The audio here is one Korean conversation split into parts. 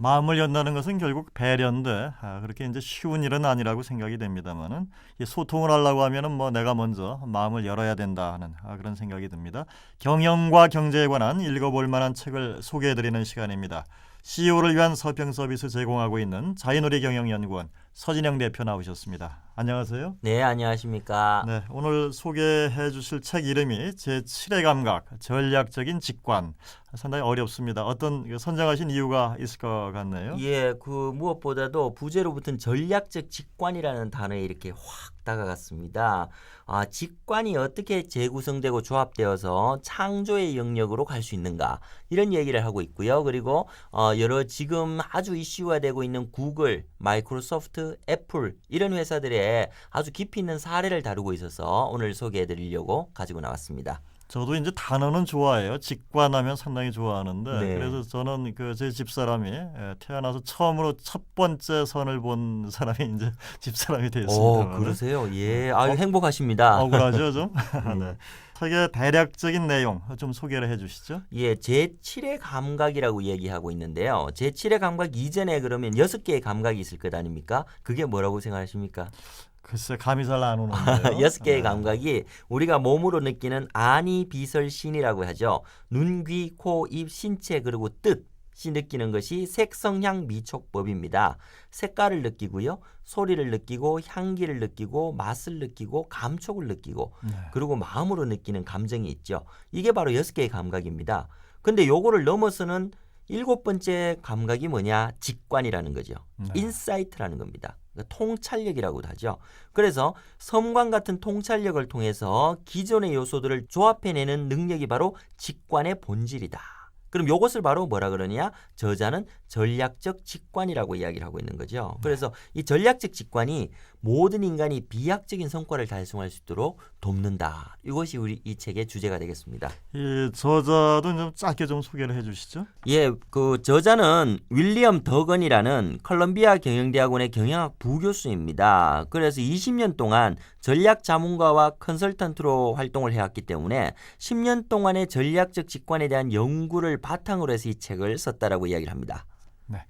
마음을 연다는 것은 결국 배려인데 그렇게 이제 쉬운 일은 아니라고 생각이 됩니다만은 이 소통을 하려고 하면은 뭐 내가 먼저 마음을 열어야 된다 하는 그런 생각이 듭니다. 경영과 경제에 관한 읽어볼 만한 책을 소개해드리는 시간입니다. CEO를 위한 서평 서비스 제공하고 있는 자이노리 경영연구원 서진영 대표 나오셨습니다. 안녕하세요. 네, 안녕하십니까. 네, 오늘 소개해 주실 책 이름이 제7의 감각, 전략적인 직관. 상당히 어렵습니다. 어떤 선정하신 이유가 있을 것 같네요. 예, 무엇보다도 부제로 붙은 전략적 직관이라는 단어에 이렇게 확 다가갔습니다. 직관이 어떻게 재구성되고 조합되어서 창조의 영역으로 갈 수 있는가 이런 얘기를 하고 있고요. 그리고 여러 지금 아주 이슈가 되고 있는 구글, 마이크로소프트, 애플 이런 회사들의 아주 깊이 있는 사례를 다루고 있어서 오늘 소개해드리려고 가지고 나왔습니다. 저도 이제 단어는 좋아해요. 직관하면 상당히 좋아하는데 네. 그래서 저는 제 집사람이 태어나서 처음으로 첫 번째 선을 본 사람이 이제 집사람이 되었습니다. 그러세요? 예, 아유 행복하십니다. 억울하죠 좀? 네. 책의 대략적인 내용 좀 소개를 해주시죠. 예, 제7의 감각이라고 얘기하고 있는데요. 제7의 감각 이전에 그러면 6개의 감각이 있을 것 아닙니까? 그게 뭐라고 생각하십니까? 글쎄 감이 잘 안 오는데요. 6개의 감각이 우리가 몸으로 느끼는 아니, 비설, 신이라고 하죠. 눈, 귀, 코, 입, 신체 그리고 뜻이 느끼는 것이 색성향 미촉법입니다. 색깔을 느끼고요. 소리를 느끼고 향기를 느끼고 맛을 느끼고 감촉을 느끼고 네. 그리고 마음으로 느끼는 감정이 있죠. 이게 바로 6개의 감각입니다. 근데 요거를 넘어서는 7번째 감각이 뭐냐? 직관이라는 거죠. 네. 인사이트라는 겁니다. 그러니까 통찰력이라고도 하죠. 그래서 섬광 같은 통찰력을 통해서 기존의 요소들을 조합해내는 능력이 바로 직관의 본질이다. 그럼 이것을 바로 뭐라 그러냐? 저자는 전략적 직관이라고 이야기를 하고 있는 거죠. 그래서 이 전략적 직관이 모든 인간이 비약적인 성과를 달성할 수 있도록 돕는다. 이것이 우리 이 책의 주제가 되겠습니다. 이 저자도 좀 짧게 좀 소개를 해주시죠. 예, 그 저자는 윌리엄 더건이라는 컬럼비아 경영대학원의 경영학 부교수입니다. 그래서 20년 동안 전략 자문가와 컨설턴트로 활동을 해왔기 때문에 10년 동안의 전략적 직관에 대한 연구를 바탕으로 해서 이 책을 썼다라고 이야기를 합니다. 네.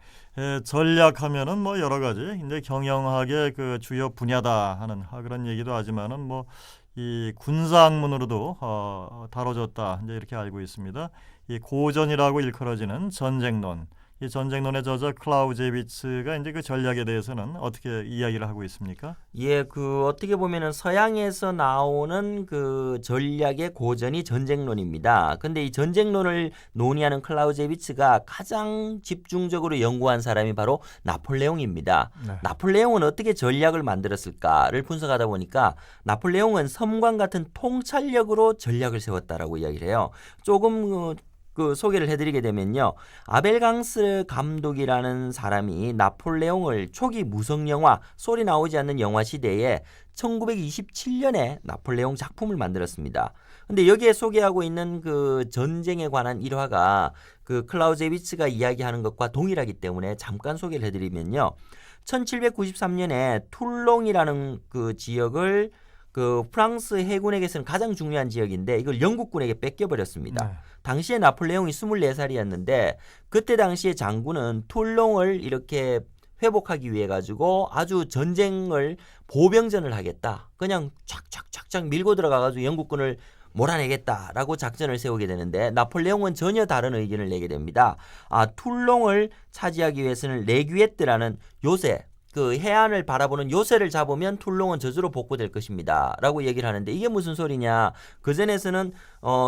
전략하면은 뭐 여러 가지 이제 경영학의 그 주요 분야다 하는 그런 얘기도 하지만은 뭐 이 군사학문으로도 다뤄졌다 이제 이렇게 알고 있습니다. 이 고전이라고 일컬어지는 전쟁론. 이 전쟁론의 저자 클라우제비츠가 이제 그 전략에 대해서는 어떻게 이야기를 하고 있습니까? 예, 어떻게 보면은 서양에서 나오는 그 전략의 고전이 전쟁론입니다. 근데 이 전쟁론을 논의하는 클라우제비츠가 가장 집중적으로 연구한 사람이 바로 나폴레옹입니다. 네. 나폴레옹은 어떻게 전략을 만들었을까를 분석하다 보니까 나폴레옹은 섬광 같은 통찰력으로 전략을 세웠다라고 이야기를 해요. 조금 소개를 해드리게 되면요. 아벨 강스 감독이라는 사람이 나폴레옹을 초기 무성 영화, 소리 나오지 않는 영화 시대에 1927년에 나폴레옹 작품을 만들었습니다. 근데 여기에 소개하고 있는 그 전쟁에 관한 일화가 그 클라우제비츠가 이야기하는 것과 동일하기 때문에 잠깐 소개를 해드리면요. 1793년에 툴롱이라는 그 지역을 그 프랑스 해군에게서는 가장 중요한 지역인데 이걸 영국군에게 뺏겨버렸습니다. 네. 당시에 나폴레옹이 24살이었는데 그때 당시에 장군은 툴롱을 이렇게 회복하기 위해 가지고 아주 전쟁을 보병전을 하겠다. 그냥 촥촥촥촥 밀고 들어가 가지고 영국군을 몰아내겠다라고 작전을 세우게 되는데 나폴레옹은 전혀 다른 의견을 내게 됩니다. 툴롱을 차지하기 위해서는 레규에트라는 요새 그 해안을 바라보는 요새를 잡으면 툴롱은 저주로 복구될 것입니다. 라고 얘기를 하는데 이게 무슨 소리냐. 그전에서는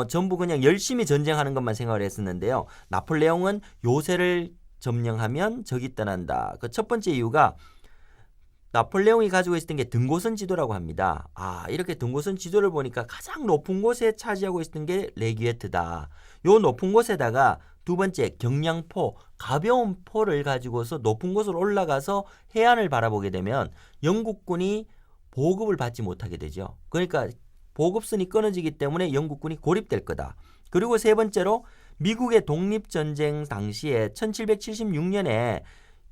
전부 그냥 열심히 전쟁하는 것만 생각을 했었는데요. 나폴레옹은 요새를 점령하면 적이 떠난다. 그 첫 번째 이유가 나폴레옹이 가지고 있었던 게 등고선 지도라고 합니다. 이렇게 등고선 지도를 보니까 가장 높은 곳에 차지하고 있었던 게 레규에트다. 요 높은 곳에다가 두 번째 경량포, 가벼운 포를 가지고서 높은 곳으로 올라가서 해안을 바라보게 되면 영국군이 보급을 받지 못하게 되죠. 그러니까 보급선이 끊어지기 때문에 영국군이 고립될 거다. 그리고 세 번째로 미국의 독립전쟁 당시에 1776년에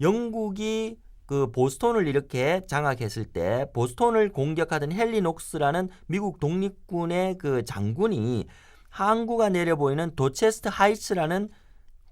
영국이 그 보스턴을 이렇게 장악했을 때 보스턴을 공격하던 헨리 녹스라는 미국 독립군의 그 장군이 항구가 내려 보이는 도체스트 하이츠라는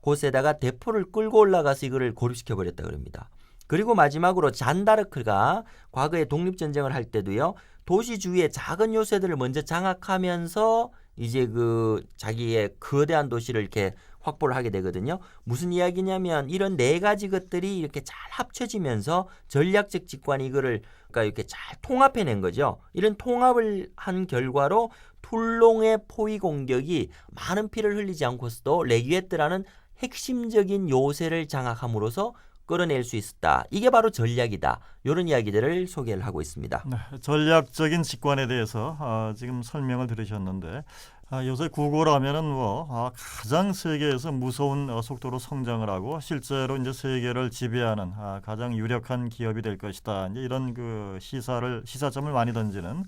곳에다가 대포를 끌고 올라가서 이거를 고립시켜 버렸다 그럽니다. 그리고 마지막으로 잔다르크가 과거에 독립전쟁을 할 때도요. 도시 주위의 작은 요새들을 먼저 장악하면서 이제 그 자기의 거대한 도시를 이렇게 확보를 하게 되거든요. 무슨 이야기냐면 이런 네 가지 것들이 이렇게 잘 합쳐지면서 전략적 직관이 이거를 그러니까 이렇게 잘 통합해낸 거죠. 이런 통합을 한 결과로 툴롱의 포위 공격이 많은 피를 흘리지 않고서도 레기에트라는 핵심적인 요새를 장악함으로써 끌어낼 수 있었다. 이게 바로 전략이다. 이런 이야기들을 소개를 하고 있습니다. 네, 전략적인 직관에 대해서 지금 설명을 들으셨는데 요새 구글하면은 가장 세계에서 무서운 속도로 성장을 하고 실제로 이제 세계를 지배하는 가장 유력한 기업이 될 것이다. 이제 이런 그 시사점을 많이 던지는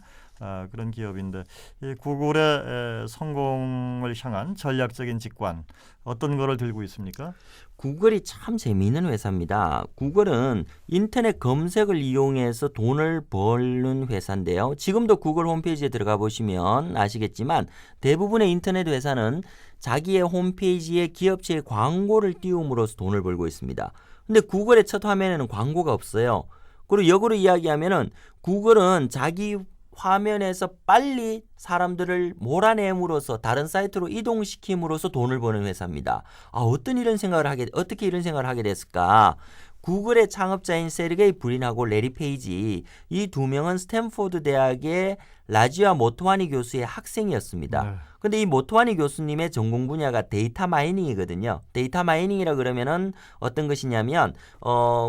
그런 기업인데 이 구글의 성공을 향한 전략적인 직관 어떤 거를 들고 있습니까? 구글이 참 재미있는 회사입니다. 구글은 인터넷 검색을 이용해서 돈을 버는 회사인데요. 지금도 구글 홈페이지에 들어가 보시면 아시겠지만 대부분의 인터넷 회사는 자기의 홈페이지에 기업체의 광고를 띄움으로써 돈을 벌고 있습니다. 근데 구글의 첫 화면에는 광고가 없어요. 그리고 역으로 이야기하면은 구글은 자기 화면에서 빨리 사람들을 몰아내므로써 다른 사이트로 이동시킴으로써 돈을 버는 회사입니다. 어떻게 이런 생각을 하게 됐을까? 구글의 창업자인 세르게이 브린하고 레리 페이지 이 두 명은 스탠포드 대학의 라지아 모토와니 교수의 학생이었습니다. 네. 근데 이 모토와니 교수님의 전공 분야가 데이터 마이닝이거든요. 데이터 마이닝이라 그러면은 어떤 것이냐면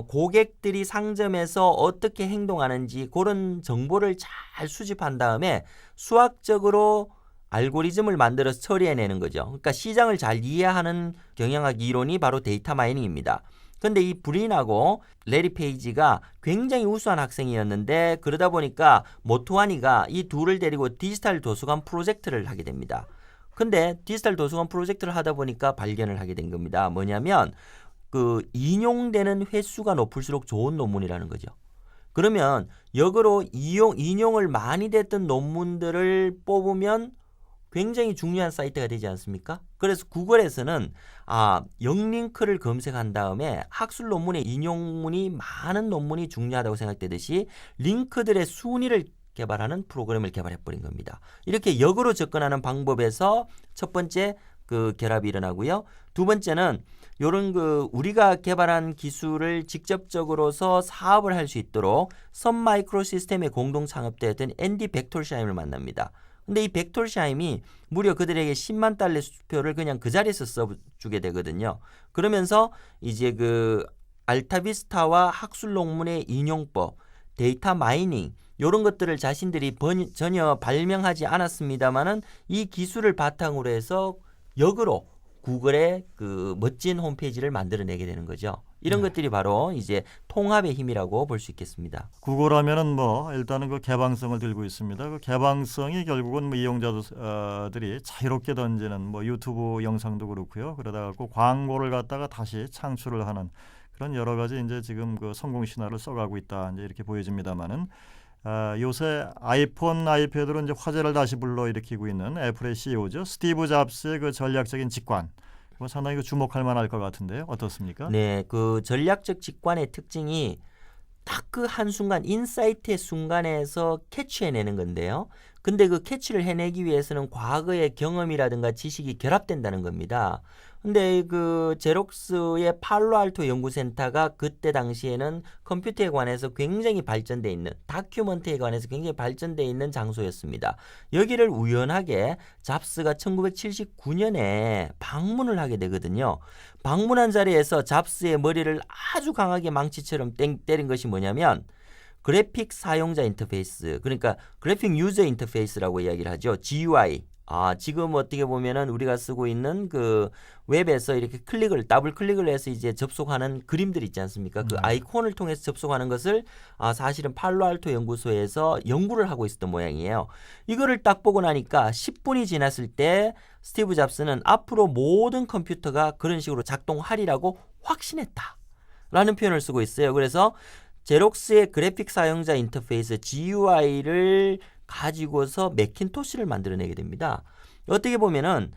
고객들이 상점에서 어떻게 행동하는지 그런 정보를 잘 수집한 다음에 수학적으로 알고리즘을 만들어서 처리해내는 거죠. 그러니까 시장을 잘 이해하는 경영학 이론이 바로 데이터 마이닝입니다. 근데 이 브린하고 레리 페이지가 굉장히 우수한 학생이었는데 그러다 보니까 모토와니가 이 둘을 데리고 디지털 도서관 프로젝트를 하게 됩니다. 근데 디지털 도서관 프로젝트를 하다 보니까 발견을 하게 된 겁니다. 뭐냐면 그 인용되는 횟수가 높을수록 좋은 논문이라는 거죠. 그러면 역으로 인용을 많이 됐던 논문들을 뽑으면 굉장히 중요한 사이트가 되지 않습니까? 그래서 구글에서는 영링크를 검색한 다음에 학술 논문의 인용문이 많은 논문이 중요하다고 생각되듯이 링크들의 순위를 개발하는 프로그램을 개발해버린 겁니다. 이렇게 역으로 접근하는 방법에서 첫 번째 그 결합이 일어나고요. 두 번째는 요런 그 우리가 개발한 기술을 직접적으로서 사업을 할 수 있도록 선 마이크로 시스템의 공동 창업자였던 앤디 벡톨샤임을 만납니다. 근데 이 벡톨샤임이 무려 그들에게 10만 달러 수표를 그냥 그 자리에서 써주게 되거든요. 그러면서 이제 그 알타비스타와 학술 논문의 인용법, 데이터 마이닝 이런 것들을 자신들이 전혀 발명하지 않았습니다만은 이 기술을 바탕으로 해서 역으로 구글의 그 멋진 홈페이지를 만들어내게 되는 거죠. 이런 것들이 바로 이제 통합의 힘이라고 볼 수 있겠습니다. 구글하면은 일단은 그 개방성을 들고 있습니다. 그 개방성이 결국은 이용자들이 자유롭게 던지는 유튜브 영상도 그렇고요. 그러다 갖고 광고를 갖다가 다시 창출을 하는 그런 여러 가지 이제 지금 그 성공 신화를 써가고 있다 이제 이렇게 보여집니다만은. 요새 아이폰, 아이패드로 이제 화제를 다시 불러일으키고 있는 애플의 CEO죠. 스티브 잡스의 그 전략적인 직관. 상당히 주목할 만할 것 같은데요. 어떻습니까? 네, 그 전략적 직관의 특징이 딱 그 한순간 인사이트의 순간에서 캐치해내는 건데요. 근데 그 캐치를 해내기 위해서는 과거의 경험이라든가 지식이 결합된다는 겁니다. 근데 그 제록스의 팔로알토 연구센터가 그때 당시에는 컴퓨터에 관해서 굉장히 발전돼 있는 다큐멘터리에 관해서 굉장히 발전돼 있는 장소였습니다. 여기를 우연하게 잡스가 1979년에 방문을 하게 되거든요. 방문한 자리에서 잡스의 머리를 아주 강하게 망치처럼 때린 것이 뭐냐면 그래픽 사용자 인터페이스, 그러니까 그래픽 유저 인터페이스라고 이야기를 하죠. GUI. 지금 어떻게 보면은 우리가 쓰고 있는 그 웹에서 이렇게 더블 클릭을 해서 이제 접속하는 그림들 있지 않습니까? 그 아이콘을 통해서 접속하는 것을 사실은 팔로알토 연구소에서 연구를 하고 있었던 모양이에요. 이거를 딱 보고 나니까 10분이 지났을 때 스티브 잡스는 앞으로 모든 컴퓨터가 그런 식으로 작동하리라고 확신했다. 라는 표현을 쓰고 있어요. 그래서 제록스의 그래픽 사용자 인터페이스 GUI를 가지고서 매킨토시를 만들어내게 됩니다. 어떻게 보면은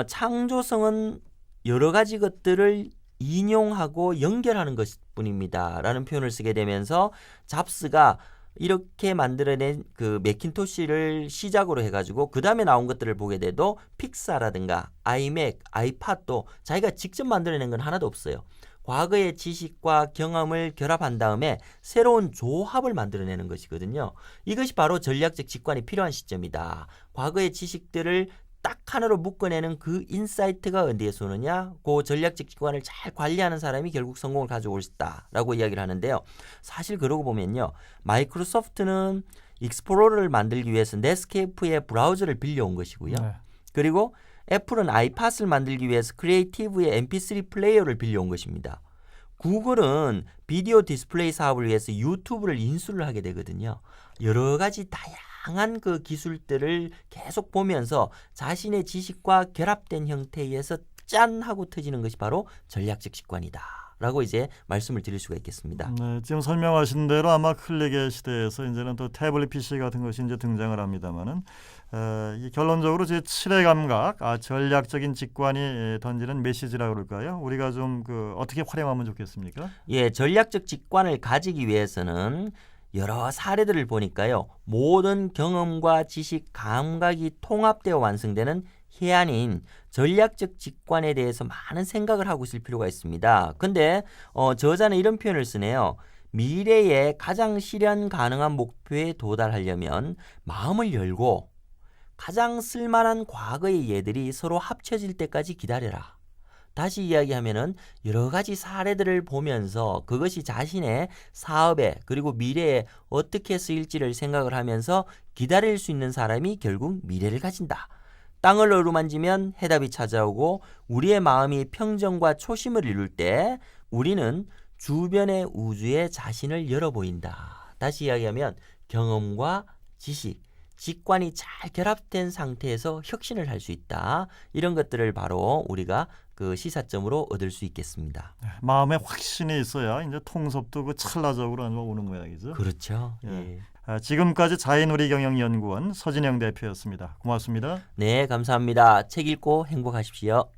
창조성은 여러 가지 것들을 인용하고 연결하는 것뿐입니다. 라는 표현을 쓰게 되면서 잡스가 이렇게 만들어낸 그 매킨토시를 시작으로 해가지고 그 다음에 나온 것들을 보게 돼도 픽사라든가 아이맥, 아이팟도 자기가 직접 만들어낸 건 하나도 없어요. 과거의 지식과 경험을 결합한 다음에 새로운 조합을 만들어내는 것이거든요. 이것이 바로 전략적 직관이 필요한 시점이다. 과거의 지식들을 딱 하나로 묶어내는 그 인사이트가 어디에서 오느냐? 그 전략적 직관을 잘 관리하는 사람이 결국 성공을 가져올 수 있다라고 이야기를 하는데요. 사실 그러고 보면요. 마이크로소프트는 익스플로러를 만들기 위해서 넷스케이프의 브라우저를 빌려온 것이고요. 네. 그리고 애플은 아이팟을 만들기 위해서 크리에이티브의 MP3 플레이어를 빌려온 것입니다. 구글은 비디오 디스플레이 사업을 위해서 유튜브를 인수를 하게 되거든요. 여러 가지 다양한 그 기술들을 계속 보면서 자신의 지식과 결합된 형태에 의해서 짠 하고 터지는 것이 바로 전략적 직관이다. 라고 이제 말씀을 드릴 수가 있겠습니다. 네, 지금 설명하신 대로 아마 클릭의 시대에서 이제는 또 태블릿 PC 같은 것이 이제 등장을 합니다만은 이 결론적으로 제 7의 감각, 전략적인 직관이 던지는 메시지라고 그럴까요? 우리가 좀 어떻게 활용하면 좋겠습니까? 예, 전략적 직관을 가지기 위해서는 여러 사례들을 보니까요. 모든 경험과 지식, 감각이 통합되어 완성되는 해안인 전략적 직관에 대해서 많은 생각을 하고 있을 필요가 있습니다. 근데 저자는 이런 표현을 쓰네요. 미래에 가장 실현 가능한 목표에 도달하려면 마음을 열고 가장 쓸만한 과거의 예들이 서로 합쳐질 때까지 기다려라. 다시 이야기하면은 여러 가지 사례들을 보면서 그것이 자신의 사업에 그리고 미래에 어떻게 쓰일지를 생각을 하면서 기다릴 수 있는 사람이 결국 미래를 가진다. 땅을 어루만지면 해답이 찾아오고 우리의 마음이 평정과 초심을 이룰 때 우리는 주변의 우주에 자신을 열어 보인다. 다시 이야기하면 경험과 지식, 직관이 잘 결합된 상태에서 혁신을 할 수 있다. 이런 것들을 바로 우리가 그 시사점으로 얻을 수 있겠습니다. 마음에 확신이 있어야 이제 통섭도 찰나적으로 오는 모양이죠. 그렇죠. 예. 지금까지 자인우리경영연구원 서진영 대표였습니다. 고맙습니다. 네, 감사합니다. 책 읽고 행복하십시오.